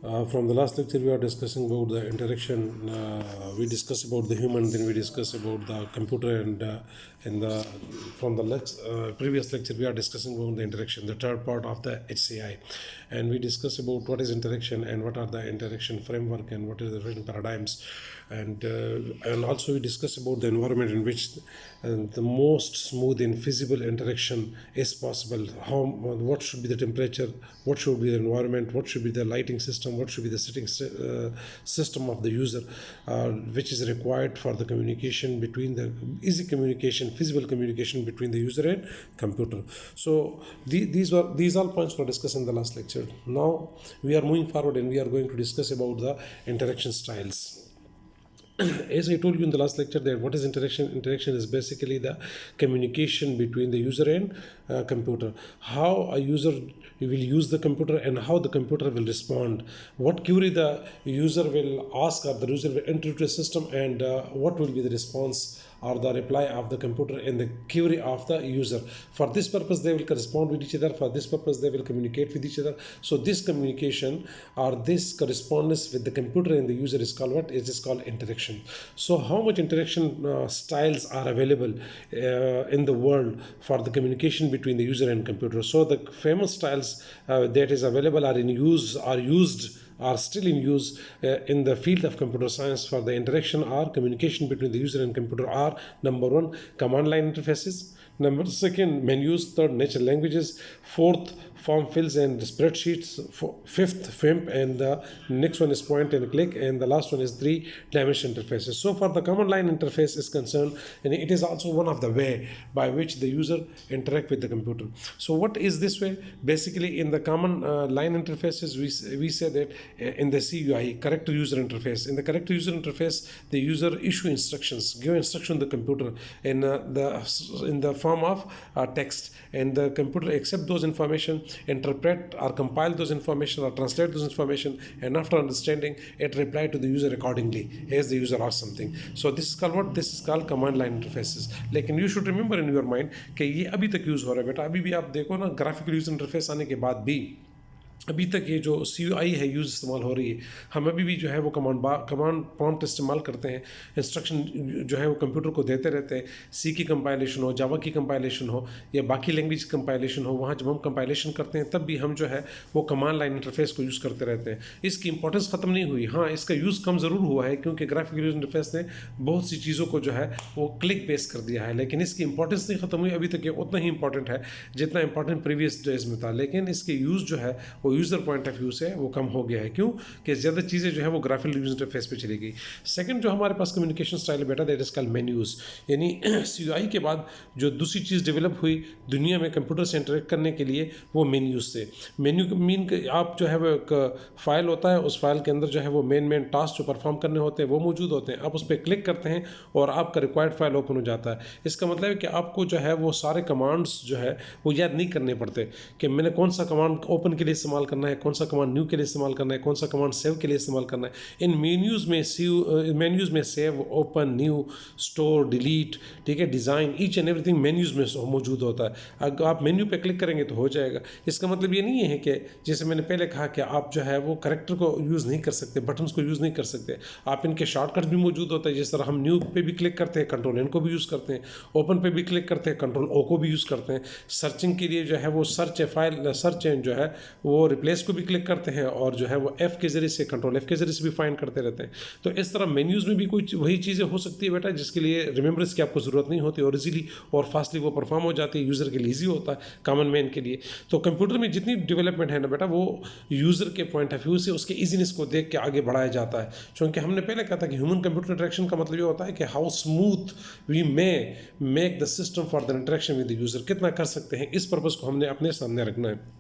From the last lecture, we are discussing about the interaction. We discuss about the human, then we discuss about the computer, and in the from the previous lecture, we are discussing about the interaction, the third part of the HCI, and we discuss about what is interaction and what are the interaction framework and what is the different paradigms, and also we discuss about the environment in which the most smooth and feasible interaction is possible. What should be the temperature, what should be the environment, what should be the lighting system, what should be the sitting system of the user, which is required for the communication between the easy communication, feasible communication between the user and computer. So these all points were discussed in the last lecture. Now we are moving forward and we are going to discuss about the interaction styles. As I told you in the last lecture, that what is interaction? Interaction is basically the communication between the user and computer. How a user will use the computer and how the computer will respond. What query the user will ask or the user will enter to a system, and what will be the response or the reply of the computer and the query of the user. For this purpose, they will correspond with each other. For this purpose, they will communicate with each other. So this communication or this correspondence with the computer and the user is called what? It is called interaction. So how much interaction styles are available in the world for the communication between the user and computer? So the famous styles that is available are in use, are still in use in the field of computer science for the interaction or communication between the user and computer are: number one, command line interfaces; number second, menus; third, natural languages; fourth, form fills and spreadsheets; fifth, FIMP; and the next one is point and click; and the last one is three-dimensional interfaces. So for the command line interface is concerned, and it is also one of the way by which the user interact with the computer. So what is this way? Basically, in the command line interfaces, we say that in the CUI, character user interface. In the character user interface, the user issue instructions, give instruction to the computer in the form of text, and the computer accept those information, interpret or compile those information or translate those information, and after understanding it, reply to the user accordingly as the user asks something. So this is called what? This is called command line interfaces. लेकिन you should remember in your mind कि ये अभी तक use हो रहा है बेटा. अभी भी आप देखो ना, ग्राफिकल यूजर इंटरफेस आने के बाद भी अभी तक ये जो CUI है यूज़ इस्तेमाल हो रही है. हम अभी भी जो है वो कमांड प्रॉम्प्ट इस्तेमाल करते हैं. इंस्ट्रक्शन जो है वो कंप्यूटर को देते रहते हैं. सी की कंपाइलेशन हो, जावा की कंपाइलेशन हो, या बाकी लैंग्वेज की कंपाइलेशन हो, वहाँ जब हम कंपाइलेशन करते हैं तब भी हम जो है वो कमांड लाइन इंटरफेस को यूज़ करते रहते हैं. इसकी इंपॉर्टेंस ख़त्म नहीं हुई. हाँ, इसका यूज़ कम ज़रूर हुआ है क्योंकि ग्राफिकल यूजर इंटरफेस ने बहुत सी चीज़ों को जो है वो क्लिक बेस कर दिया है, लेकिन इसकी इंपॉर्टेंस नहीं ख़त्म हुई. अभी तक ये उतना ही इंपॉर्टेंट है जितना इंपॉर्टेंट प्रीवियस डेज में था, लेकिन इसके यूज़ जो है वो यूज़र पॉइंट ऑफ व्यू से वो कम हो गया है. क्यों? कि ज़्यादा चीज़ें जो है वो ग्राफिकल यूजर इंटरफेस पे चली गई. सेकंड जो हमारे पास कम्युनिकेशन स्टाइल है बेटा, दैट इज कॉल्ड मेन्यूज़. यानी CUI के बाद जो दूसरी चीज़ डेवलप हुई दुनिया में कंप्यूटर से इंटरेक्ट करने के लिए, वो मेन्यूज़ से. मेन्यू मीन आप जो है वो एक फाइल होता है, उस फाइल के अंदर जो है वो मेन टास्क जो परफॉर्म करने होते हैं वो मौजूद होते हैं. आप उस पर क्लिक करते हैं और आपका रिक्वायर्ड फाइल ओपन हो जाता है. इसका मतलब है कि आपको जो है वो सारे कमांड्स जो है वो याद नहीं करने पड़ते कि मैंने कौन सा कमांड ओपन के लिए इस्तेमाल करना है, कौन सा कमांड न्यू के लिए इस्तेमाल करना है, कौन सा कमांड सेव के लिए इस्तेमाल करना है. इन मेन्यूज़ में save, open, new, store, delete, ठीक है, design, each and everything menus में मौजूद होता है. अगर आप मेन्यू पे क्लिक करेंगे तो हो जाएगा. इसका मतलब ये नहीं है कि जैसे मैंने पहले कहा कि आप जो है वो करेक्टर को यूज़ नहीं कर सकते, बटन्स को यूज़ नहीं कर सकते. आप इनके शॉर्टकट भी मौजूद होता है. जिस तरह हम न्यू पे भी क्लिक करते हैं, कंट्रोल एन को भी यूज़ करते हैं. ओपन पे भी क्लिक करते हैं, कंट्रोल ओ को भी यूज़ करते हैं. सर्चिंग के लिए जो है वो सर्च जो है वो रिप्लेस को भी क्लिक करते हैं, और जो है वो F के ज़रिए से, कंट्रोल F के ज़रिए से भी फाइंड करते रहते हैं. तो इस तरह मेन्यूज़ में भी कोई वही चीज़ें हो सकती है बेटा जिसके लिए रिमेंबरेंस की आपको ज़रूरत नहीं होती, और इजीली और फास्टली वो परफॉर्म हो जाती है. यूज़र के लिए ईजी होता है, कॉमन मैन के लिए. तो कंप्यूटर में जितनी डेवलपमेंट है ना बेटा, वो यूज़र के पॉइंट ऑफ व्यू से उसके ईजीनेस को देख के आगे बढ़ाया जाता है. क्योंकि हमने पहले कहा था कि ह्यूमन कंप्यूटर इंटरेक्शन का मतलब ये होता है कि how smooth we may make the system for the interaction with the user. कितना कर सकते हैं, इस पर्पज़ को हमने अपने सामने रखना है.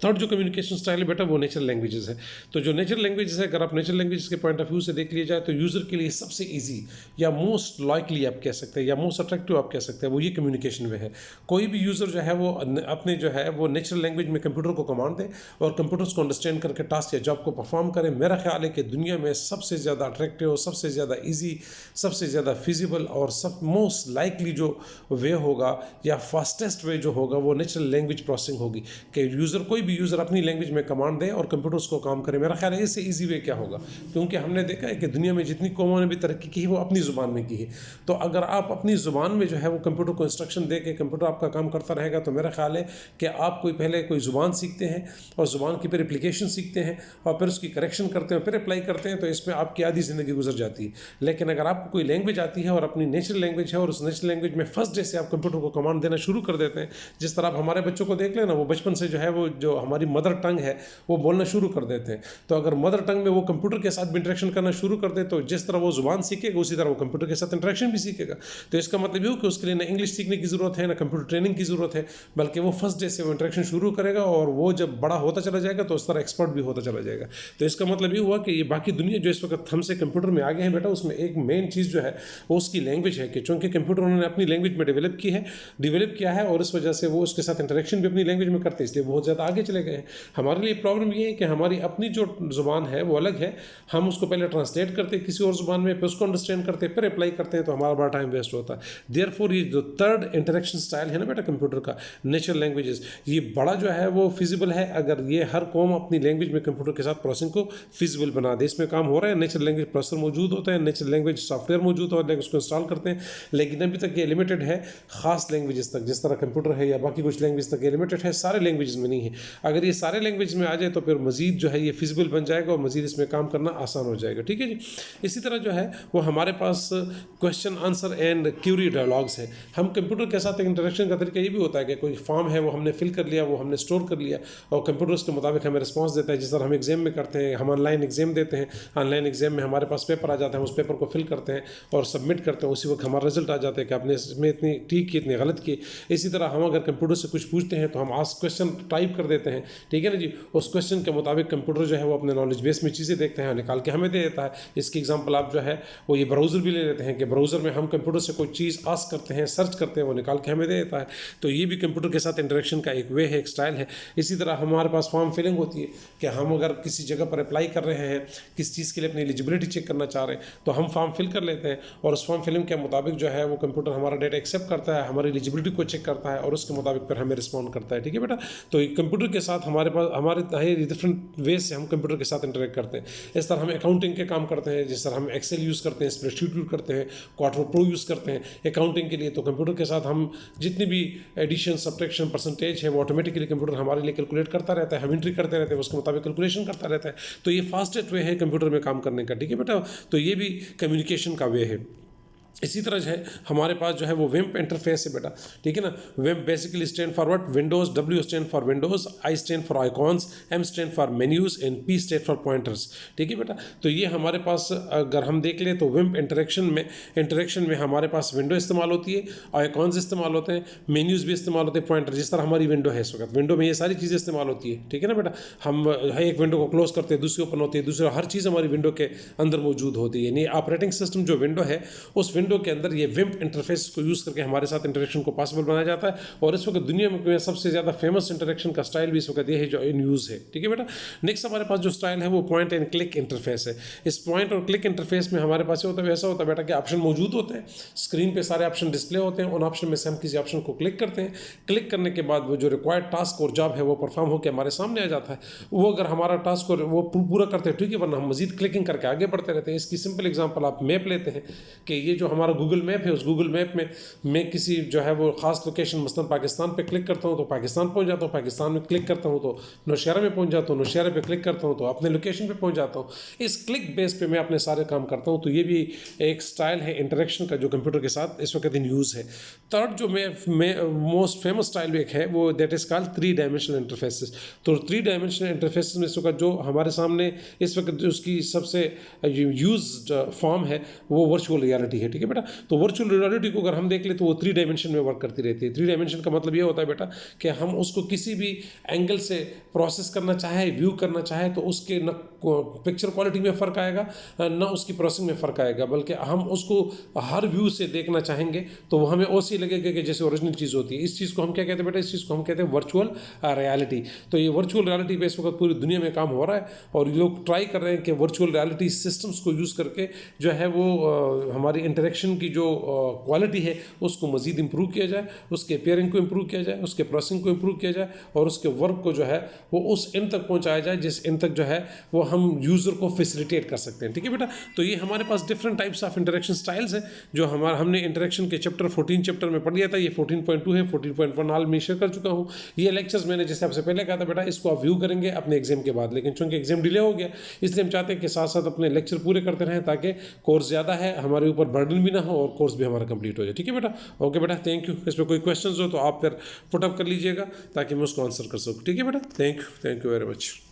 थर्ड जो कम्युनिकेशन स्टाइल है बेटा, वो नेचुरल लैंग्वेजेस है. तो जो नेचुरल लैंग्वेजेस है, अगर आप नेचुरल लैंग्वेजेस के पॉइंट ऑफ व्यू से देख लिया जाए तो यूज़र के लिए सबसे इजी या मोस्ट लाइकली आप कह सकते हैं, या मोस्ट अट्रैक्टिव आप कह सकते हैं, वो ये कम्युनिकेशन वे है. कोई भी यूज़र जो है वो अपने जो है वो नेचुरल लैंग्वेज में कंप्यूटर को कमांड दे और कंप्यूटर्स को अंडरस्टैंड करके टास्क या जॉब को परफॉर्म करें. मेरा ख्याल है कि दुनिया में सबसे ज़्यादा अट्रैक्टिव, सबसे ज़्यादा ईजी, सबसे ज़्यादा फिजिबल और सब मोस्ट लाइकली जो वे होगा या फास्टेस्ट वे जो होगा वो नेचुरल लैंग्वेज प्रोसेसिंग होगी. कि यूज़र कोई भी यूज़र अपनी लैंग्वेज में कमांड दे और कंप्यूटर उसको काम करे। मेरा ख्याल है इससे ईजी वे क्या होगा, क्योंकि हमने देखा है कि दुनिया में जितनी कौमों ने भी तरक्की की है वो अपनी ज़ुबान में की है। तो अगर आप अपनी ज़ुबान में जो है वो कंप्यूटर को इंस्ट्रक्शन दे के कंप्यूटर आपका काम करता रहेगा, तो मेरा ख्याल है कि आप पहले कोई ज़ुबान सीखते हैं और ज़ुबान की फिर एप्लीकेशन सीखते हैं और फिर उसकी करेक्शन करते हैं, फिर अप्लाई करते हैं, तो इसमें आपकी आधी ज़िंदगी गुजर जाती है। लेकिन अगर आपको कोई लैंग्वेज आती है और अपनी नेचुरल लैंग्वेज है और उस नेचुरल लैंग्वेज में फर्स्ट डे से आप कंप्यूटर को कमांड देना शुरू कर देते हैं, जिस तरह आप हमारे बच्चों को देख लेना, वो बचपन से जो है वो जो हमारी मदर टंग है वो बोलना शुरू कर देते हैं। तो अगर मदर टंग में वो कंप्यूटर के साथ भी इंटरेक्शन करना शुरू कर दे, तो जिस तरह वो ज़ुबान सीखेगा उसी तरह वो कंप्यूटर के साथ इंटरेक्शन भी सीखेगा। तो इसका मतलब ये हो कि उसके लिए ना इंग्लिश सीखने की ज़रूरत है, ना कंप्यूटर ट्रेनिंग की ज़रूरत है, बल्कि वो फर्स्ट डे से वो इंटरेक्शन शुरू करेगा और वो जब बड़ा होता चला जाएगा तो उस तरह एक्सपर्ट भी होता चला जाएगा। तो इसका मतलब ये हुआ कि ये बाकी दुनिया जो इस वक्त हमसे कंप्यूटर में आगे हैं बेटा, उसमें एक मेन चीज़ जो है वो उसकी लैंग्वेज है, कि चूँकि कंप्यूटर उन्होंने अपनी लैंग्वेज में डेवलप किया है और इस वजह से वो उसके साथ इंटरेक्शन भी अपनी लैंग्वेज में करते हैं, इसलिए बहुत ज़्यादा आगे चले गए हैं। हमारे लिए प्रॉब्लम ये है कि हमारी अपनी जो ज़ुबान है वो अलग है, हम उसको पहले ट्रांसलेट करते हैं किसी और ज़ुबान में, फिर उसको अंडरस्टैंड करते हैं, फिर अप्लाई करते हैं, तो हमारा बड़ा टाइम वेस्ट होता है। देयरफॉर ये जो थर्ड इंटरेक्शन स्टाइल है ना बेटा कंप्यूटर का, नेचुरल लैंग्वेजेस, ये बड़ा जो है वो फिजिबल है अगर ये हर कौम अपनी लैंग्वेज में कंप्यूटर के साथ प्रोसेसिंग को फिजिबल बना दे। इसमें काम हो रहा है, नेचुरल लैंग्वेज प्रोसेसर मौजूद होता है, नेचुरल लैंग्वेज सॉफ्टवेयर मौजूद होता है, उसको इंस्टॉल करते हैं, लेकिन अभी तक ये लिमिटेड है खास लैंग्वेजेस तक, जिस तरह कंप्यूटर है या बाकी कुछ लैंग्वेज तक ये लिमिटेड है, सारे लैंग्वेजेस में नहीं है। अगर ये सारे लैंग्वेज में आ जाए तो फिर मजीद जो है ये फिजिबल बन जाएगा और मजीद इसमें काम करना आसान हो जाएगा। ठीक है जी। इसी तरह जो है वो हमारे पास question answer and query dialogues है। हम कंप्यूटर के साथ एक इंटरेक्शन का तरीका ये भी होता है कि कोई फॉर्म है वो हमने फिल कर लिया, वो हमने स्टोर कर लिया और कंप्यूटर उसके मुताबिक हमें रिस्पॉन्स देता है। जिस तरह हम एग्जाम में करते हैं, हम ऑनलाइन एग्जाम देते हैं, ऑनलाइन एग्जाम में हमारे पास पेपर आ जाता है, उस पेपर को फिल करते हैं और सबमिट करते हैं, उसी वक्त हमारा रिजल्ट आ जाता है कि आपने इसमें इतनी ठीक की, इतनी गलत की। इसी तरह हम अगर कंप्यूटर से कुछ पूछते हैं तो हम आस्क क्वेश्चन टाइप कर देते हैं, ठीक है ना जी। उस क्वेश्चन के मुताबिक कंप्यूटर जो है वो अपने नॉलेज बेस में चीज़ें देखते हैं, निकाल के हमें दे देता है। इसकी एग्जांपल आप जो है वो ये ब्राउज़र भी ले लेते हैं कि ब्राउज़र में हम कंप्यूटर से कोई चीज़ आस्क करते हैं, सर्च करते हैं, वो निकाल के हमें दे देता है। तो ये भी कंप्यूटर के साथ इंटरेक्शन का एक वे है, एक स्टाइल है। इसी तरह हमारे पास फॉर्म फिलिंग होती है कि हम अगर किसी जगह पर अप्लाई कर रहे हैं, किस चीज़ के लिए अपनी एलिजिबिलिटी चेक करना चाह रहे हैं, तो हम फॉर्म फिल कर लेते हैं और उस फॉर्म फिलिंग के मुताबिक जो है वो कंप्यूटर हमारा डेटा एक्सेप्ट करता है, हमारी एलिजिबिलिटी को चेक करता है और उसके मुताबिक फिर हमें रिस्पॉन्ड करता है। ठीक है बेटा। तो कंप्यूटर के साथ हमारे डिफरेंट वे से हम कंप्यूटर के साथ इंटरेक्ट करते हैं। इस तरह हम अकाउंटिंग के काम करते हैं, जिस तरह हम एक्सेल यूज़ करते हैं, स्प्रेडशीट यूज़ करते हैं, क्वार्टर प्रो यूज़ करते हैं अकाउंटिंग के लिए। तो कंप्यूटर के साथ हम जितनी भी एडिशन, सब्ट्रैक्शन, परसेंटेज है वो ऑटोमेटिकली कंप्यूटर हमारे लिए कैलकुलेट करता रहता है, हम एंट्री करते रहते हैं, उसके मुताबिक कैलकुलेशन करता रहता है। तो ये फास्टेस्ट वे है कंप्यूटर में काम करने का। ठीक है बेटा। तो ये भी कम्युनिकेशन का वे है। इसी तरह जो है हमारे पास जो है वो विम्प इंटरफेस है बेटा। ठीक है ना। विम्प basically stand for what? Windows, W stand for Windows, I stand for icons, M stand for menus and P stand for pointers. ठीक है बेटा। तो ये हमारे पास अगर हम देख लें तो विम्प इंटरेक्शन में हमारे पास विंडो इस्तेमाल होती है, आइकॉन्स इस्तेमाल होते हैं, मेन्यूज़ भी इस्तेमाल होते हैं, पॉइंटर। जिस तरह हमारी विंडो है इस वक्त, विंडो में ये सारी चीज़ें इस्तेमाल होती है। ठीक है ना बेटा। हम एक विंडो को क्लोज करते हैं, दूसरी ओपन होती है, दूसरा हर चीज़ हमारी विंडो के अंदर मौजूद होती है। यानी ऑपरेटिंग सिस्टम जो विंडो है उस विंडो के अंदर ये विम्प इंटरफेस को यूज़ करके हमारे साथ इंटरेक्शन को पॉसिबल बनाया जाता है। और इस वक्त दुनिया में सबसे ज़्यादा फेमस इंटरेक्शन का स्टाइल भी इस वक्त ये है जो इन यूज़ है। ठीक है बेटा। नेक्स्ट हमारे पास जो स्टाइल है वो पॉइंट एंड क्लिक इंटरफेस है। इस पॉइंट और क्लिक इंटरफेस में हमारे पास ऐसा होता है बेटा कि ऑप्शन मौजूद होते हैं, स्क्रीन पे सारे ऑप्शन डिस्प्ले होते हैं, उन ऑप्शन में से हम किसी ऑप्शन को क्लिक करते हैं। क्लिक करने के बाद वो जो रिक्वायर्ड टास्क और जॉब है वो परफॉर्म होकर हमारे सामने आ जाता है। वो अगर हमारा टास्क वो पूरा करते हैं ठीक है, वरना हम मजीद क्लिकिंग करके आगे बढ़ते रहते हैं। इसकी सिंपल एग्जाम्पल आप मैप लेते हैं कि ये जो हमारा गूगल मैप है, उस गूगल मैप में मैं किसी जो है वो ख़ास लोकेशन मसलन पाकिस्तान पे क्लिक करता हूँ तो पाकिस्तान पहुँच जाता हूँ, पाकिस्तान में क्लिक करता हूँ तो नौशहरा में पहुँच जाता हूँ, नौशहरा पे क्लिक करता हूँ तो अपने लोकेशन पे पहुँच जाता हूँ। इस क्लिक बेस पे मैं अपने सारे काम करता हूँ। तो ये भी एक स्टाइल है इंटरेक्शन का जो कंप्यूटर के साथ इस वक्त इन यूज़ है। थर्ड जो मोस्ट फेमस स्टाइल एक है वो that is called 3 dimensional interfaces. तो 3 डायमेंशनल इंटरफेसेस में इस वक्त जो हमारे सामने इस वक्त उसकी सबसे यूज्ड फॉर्म है वो वर्चुअल रियलिटी है। ठीक है बेटा। तो वर्चुअल रियलिटी को अगर हम देख ले तो वो 3 डायमेंशन में वर्क करती रहती है। 3 डायमेंशन का मतलब ये होता है बेटा कि हम उसको किसी भी एंगल से प्रोसेस करना चाहे, व्यू करना चाहे तो उसके न पिक्चर क्वालिटी में फ़र्क आएगा ना उसकी प्रोसेसिंग में फ़र्क आएगा, बल्कि हम उसको हर व्यू से देखना चाहेंगे तो वो हमें ऐसे लगेगा कि जैसे ओरिजिनल चीज़ होती है। इस चीज़ को हम क्या कहते हैं बेटा? इस चीज़ को हम कहते हैं वर्चुअल रियलिटी। तो ये वर्चुअल रियलिटी पे इस वक्त पूरी दुनिया में काम हो रहा है और लोग ट्राई कर रहे हैं कि वर्चुअल रियलिटी सिस्टम्स को यूज़ करके जो है वो हमारी इंटरेक्शन की जो क्वालिटी है उसको मज़ीद इम्प्रूव किया जाए, उसके पेयरिंग को इम्प्रूव किया जाए, उसके प्रोसेसिंग को इम्प्रूव किया जाए और उसके वर्क को जो है वो उस एंड तक पहुँचाया जाए जिस एंड तक जो है वो हम यूज़र को फैसिलिटेट कर सकते हैं। ठीक है बेटा, तो ये हमारे पास different types of interaction styles हैं जो हमने इंटरेक्शन के चैप्टर 14 चैप्टर में पढ़ लिया था। ये 14.2 है, 14.1 हाल में शेयर कर चुका हूँ। ये लेक्चर्स मैंने जैसे आपसे पहले कहा था बेटा इसको आप व्यू करेंगे अपने एग्जाम के बाद, लेकिन चूंकि एग्जाम डिले हो गया इसलिए हम चाहते हैं कि साथ साथ अपने लेक्चर पूरे करते रहें ताकि कोर्स ज़्यादा है, हमारे ऊपर बर्डन भी ना हो और कोर्स भी हमारा कंप्लीट हो जाए। ठीक है बेटा, ओके बेटा, थैंक यू। इस पर कोई क्वेश्चन हो तो आप फिर पुटअप कर लीजिएगा ताकि मैं उसको आंसर कर सकूँ। ठीक है बेटा, थैंक यू वेरी मच।